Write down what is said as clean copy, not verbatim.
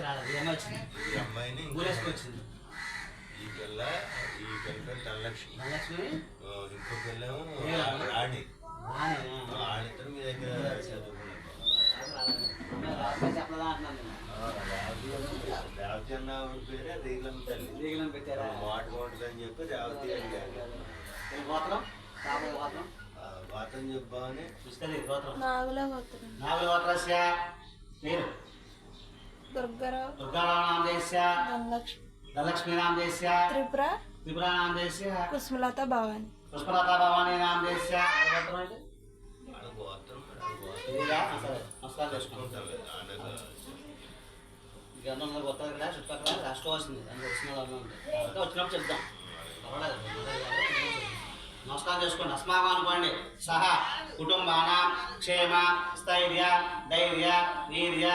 రాలేదు. ఏమో వచ్చింది. ఈ అమ్మాయిని ఊరేసుకొచ్చింది. ఈ పిల్ల పేరు ధనలక్ష్మి. ధనలక్ష్మి. ఇంకో పిల్లేమో రాణి. ఆడితో మీ దగ్గర చదువుకున్నాను. చెప్పదా అంటున్నాను. రేవతి అన్న పేరే రీలం తల్లి. రీలం పెట్టారా? మాట బాగుంటుందని చెప్పి రేవతి వాతం చెప్పామని దుర్గారావు नाम देस्य धनलक्ष्मी नाम देस्य त्रिपुरा नाम देस्य कुसुमलता भवानी भवानी नाम देस्य నమస్కారం చేసుకుంటాం. గంధంలో కొత్తగా ఇక్కడ చుట్టుపక్కల రాష్ట్రం వస్తుంది. దానికి వచ్చిన వాళ్ళు కాబట్టి వచ్చినప్పుడు చెప్తాం. పర్వాలేదు. నమస్కారం చేసుకోండి. అస్మాకం అనుకోండి. సహా కుటుంబానాం క్షేమ స్థైర్య ధైర్య వీర్య